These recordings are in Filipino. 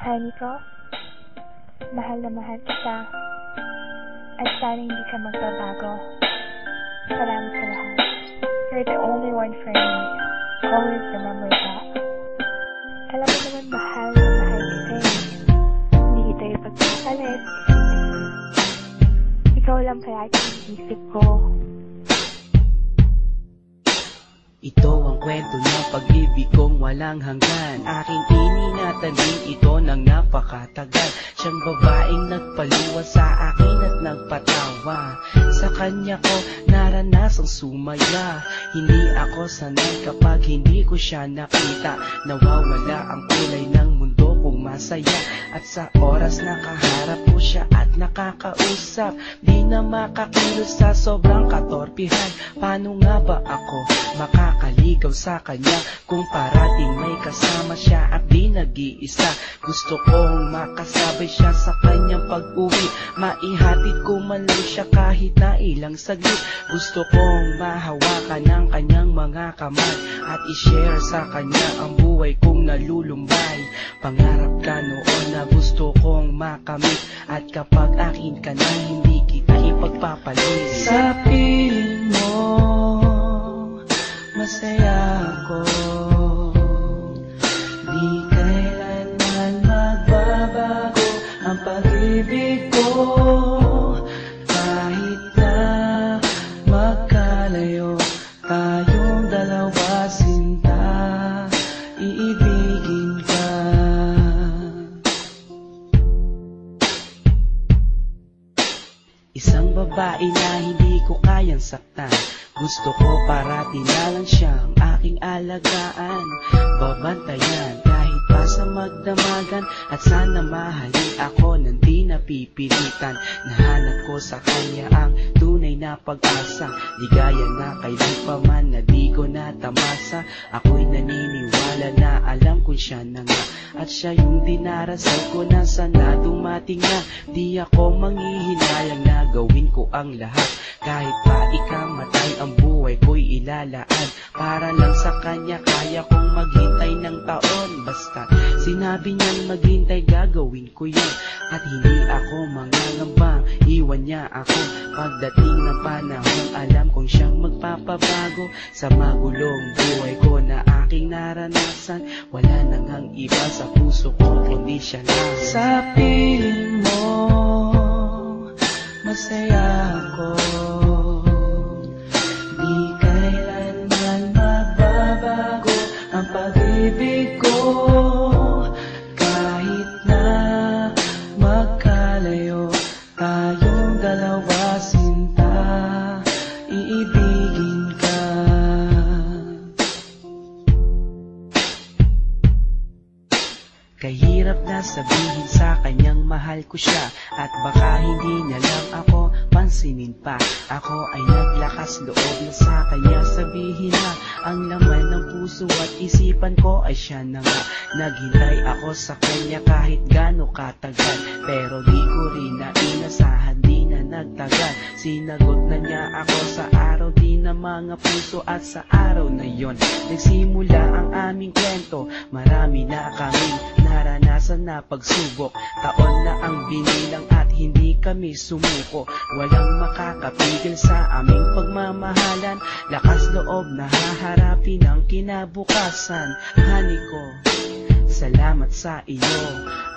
Honey ko, mahal na mahal kita. At sana hindi ka magbabago. Salamat sa lahat. You're the only one for me. Always remember that. Alam mo naman mahal na mahal kita eh. Hindi kita ipagpapalit. Ikaw lang palagi ang isip ko. Ito ang kwento ng pag-ibig kong walang hanggan. Aking iningatan din ito ng napakatagal. Siyang babaeng nagpaluwa sa akin at nagpatawa. Sa kanya ko naranasang sumaya. Hindi ako sanay kapag hindi ko siya nakita. Nawawala ang kulay ng mundo kong masaya. At sa oras na kaharap ko siya at nakakausap, di na makakilos sa sobrang katorpihan. Paano nga ba ako makakaligaw sa kanya kung parating may kasama siya at di nag-iisa? Gusto kong makasabay siya sa kanyang pag-uwi, maihatid ko man lang siya kahit na ilang saglit. Gusto kong mahawakan ng kanyang mga kamay at i-share sa kanya ang buhay kong nalulumbay. Pangarap ka noon na gusto kong makamit, at kapag akin ka na hindi kita ipagpapalit. Sa piling mo masaya ako, di kailanman magbabago ang pag-ibig ko. Kahit na magkalayo tayong dalawa, sinta, iibigin ka. Isang babae na hindi ko kayang saktan. Gusto ko parati na lang siyang aking alagaan, babantayan kahit pa sa magdamagan. At sana mahalin ako nang di napipilitan. Nahanap ko sa kanya ang tunay na pag-asa, ligaya na kailan pa man na di ko natamasa. Ako'y naniniwala na alam ko siya na nga, at siya yung dinarasal ko na sana dumating na. Di ako manghihinayang na gawin ko ang lahat, kahit pa ikamatay ang buhay ko'y ilalaan. Para lang sa kanya kaya kong maghintay ng taon. Basta sinabi niyang maghintay gagawin ko yun. At hindi ako mangangambang iwan niya ako. Pagdating ng panahon alam kong siyang magpapabago. Sa magulong buhay ko na aking naranasan, wala nang ang iba sa puso ko kundi siya lang. Sa piling mo masaya ako, di kailanman magbabago ang pag-ibig ko. Kahit na magkalayo tayong dalawa, sinta, iibigin ka. Kahirap na sabihin sa kanyang mahal ko siya, at baka hindi niya lang ako pansinin pa. Ako ay naglakas loob na sa kanya sabihin na ang laman ng puso at isipan ko ay siya na nga. Naghintay ako sa kanya kahit gaano katagal, pero di ko rin na inasahan, di na nagtagal. Sinagot na niya ako sa araw din ng mga puso, at sa araw na yon nagsimula ang aming kwento. Marami na kaming naranasan na pagsubok, taon na ang binilang at hindi kami sumuko. Walang makakapigil sa aming pagmamahalan, lakas loob na haharapin ang kinabukasan. Honey ko, salamat sa iyo,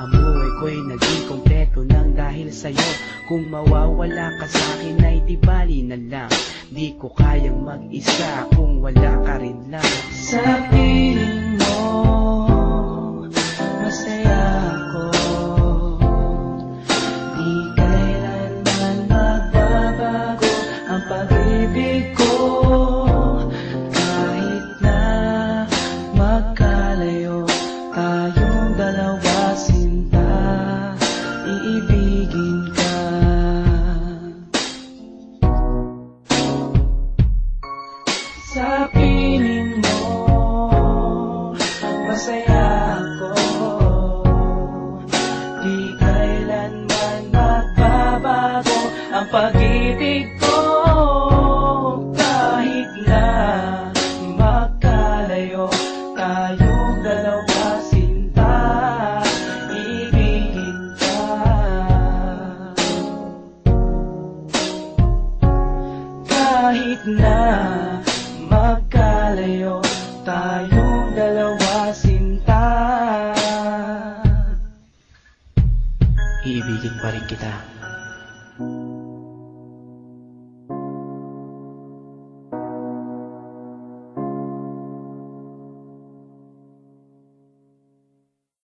ang buhay ko'y naging kompleto nang dahil sa'yo. Kung mawawala ka sa'kin ay di bali na lang, di ko kayang mag-isa kung wala ka rin lang. Sa piling mo masaya ako, di kailanman magbabago ang pag-ibig ko. Kahit na magkalayo tayong dalawa, sinta, iibigin ka. Sa piling mo masaya ako, di kailanman magbabago ang pag-ibig ko. Kahit na magkalayo tayong dalawa, sinta, pa rin kita.